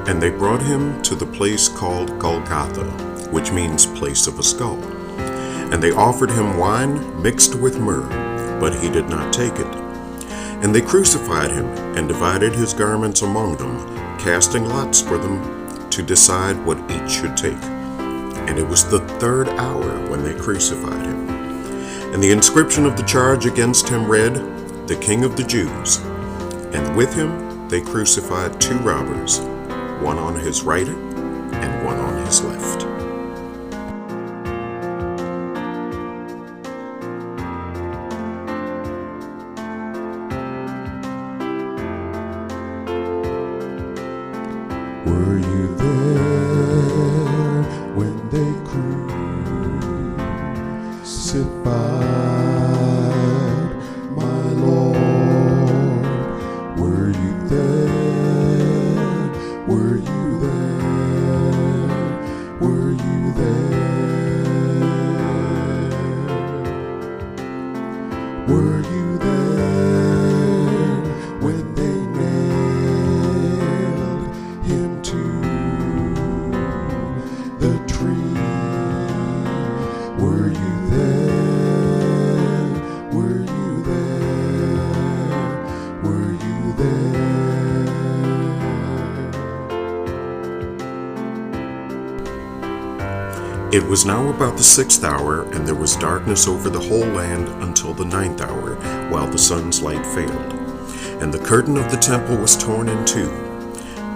And they brought him to the place called Golgotha, which means place of a skull. And they offered him wine mixed with myrrh, but he did not take it. And they crucified him and divided his garments among them, casting lots for them to decide what each should take. And it was the 3rd hour when they crucified him. And the inscription of the charge against him read, "The King of the Jews." And with him they crucified 2 robbers, one on his right and one on his left. Were you there when they crucified my Lord? Were you there? Were you there? Were you there? Were you there when they nailed him to the tree? Were you there? Were you there? Were you there? It was now about the 6th hour, and there was darkness over the whole land until the 9th hour, while the sun's light failed. And the curtain of the temple was torn in two.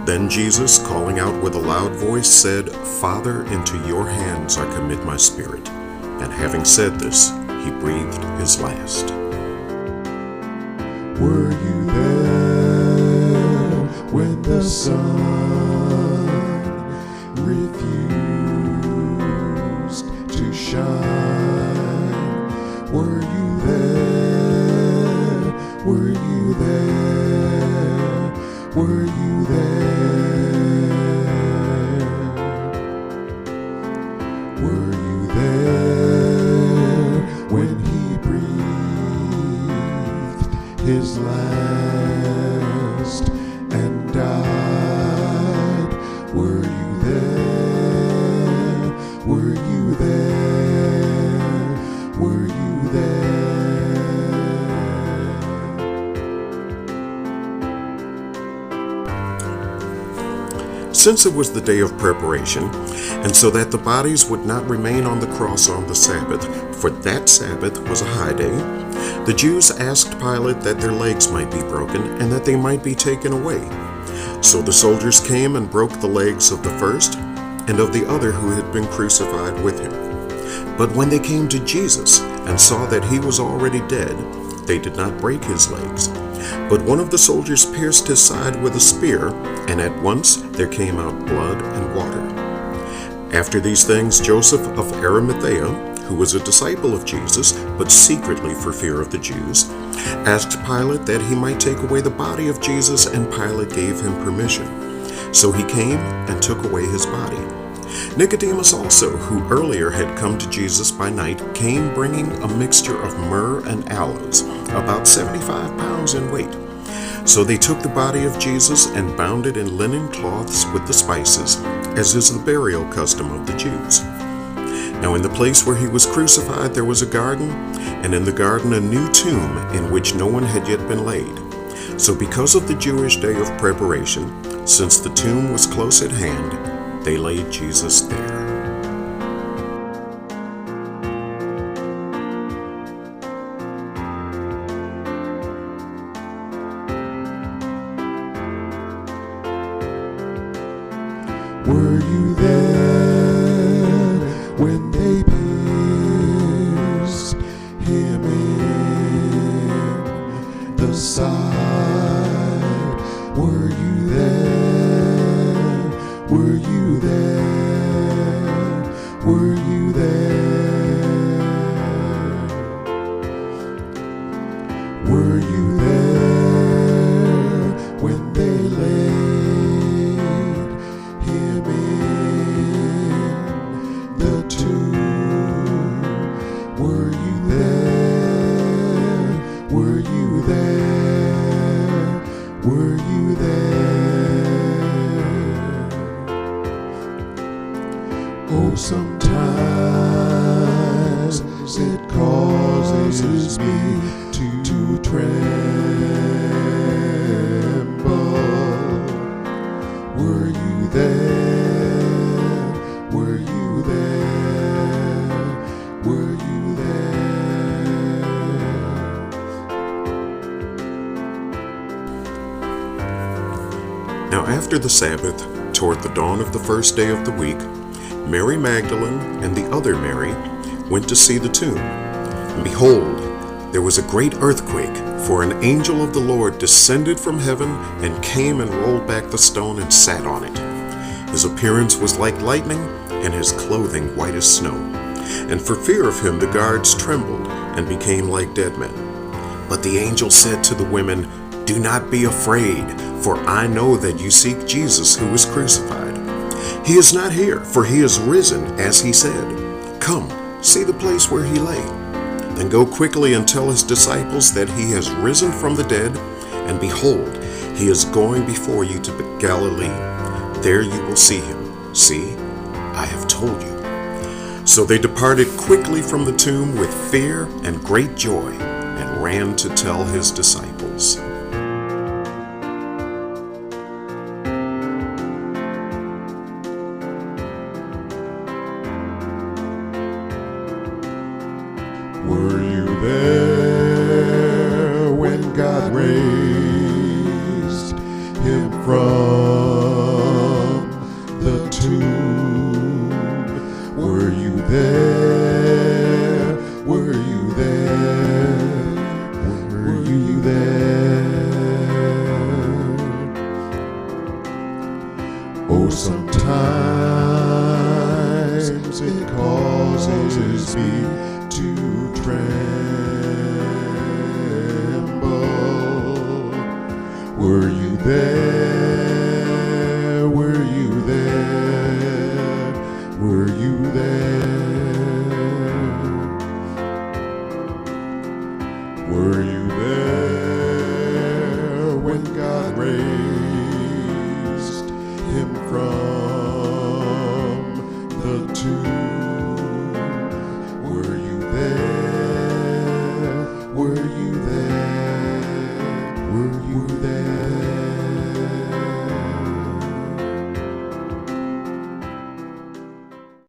Then Jesus, calling out with a loud voice, said, "Father, into your hands I commit my spirit." And having said this, he breathed his last. Were you there when the sun refused to shine? Were you there? Were you there? Were you there? Were you there when he breathed his last and died? Were you there? Were you there? Were you there? Since it was the day of preparation, and so that the bodies would not remain on the cross on the Sabbath, for that Sabbath was a high day, the Jews asked Pilate that their legs might be broken and that they might be taken away. So the soldiers came and broke the legs of the first and of the other who had been crucified with him. But when they came to Jesus and saw that he was already dead, they did not break his legs. But one of the soldiers pierced his side with a spear, and at once there came out blood and water. After these things, Joseph of Arimathea, who was a disciple of Jesus, but secretly for fear of the Jews, asked Pilate that he might take away the body of Jesus, and Pilate gave him permission. So he came and took away his body. Nicodemus also, who earlier had come to Jesus by night, came bringing a mixture of myrrh and aloes, about 75 pounds in weight. So they took the body of Jesus and bound it in linen cloths with the spices, as is the burial custom of the Jews. Now in the place where he was crucified there was a garden, and in the garden a new tomb in which no one had yet been laid. So because of the Jewish day of preparation, since the tomb was close at hand, they laid Jesus there. Were you there when they pierced him in the side? Were you there? Were you there? Were you there? Were you there when they laid him in the tomb? Were you there? Were you there? Were you there? Oh, sometimes it causes me to tremble. Were you there? Were you there? Were you there? Now after the Sabbath, toward the dawn of the first day of the week, Mary Magdalene and the other Mary went to see the tomb. And behold, there was a great earthquake, for an angel of the Lord descended from heaven and came and rolled back the stone and sat on it. His appearance was like lightning, and his clothing white as snow. And for fear of him the guards trembled and became like dead men. But the angel said to the women, "Do not be afraid, for I know that you seek Jesus who was crucified. He is not here, for he is risen, as he said. Come, see the place where he lay. Then go quickly and tell his disciples that he has risen from the dead, and behold, he is going before you to Galilee. There you will see him. See, I have told you." So they departed quickly from the tomb with fear and great joy, and ran to tell his disciples. Were you there when God raised him from the tomb? Were you there? Were you there? Were you there? Oh, sometimes it causes me to tremble. Were you there? Were you there? Were you there? Were you there when God raised him from the tomb? Were you there? Were you there? Were you there?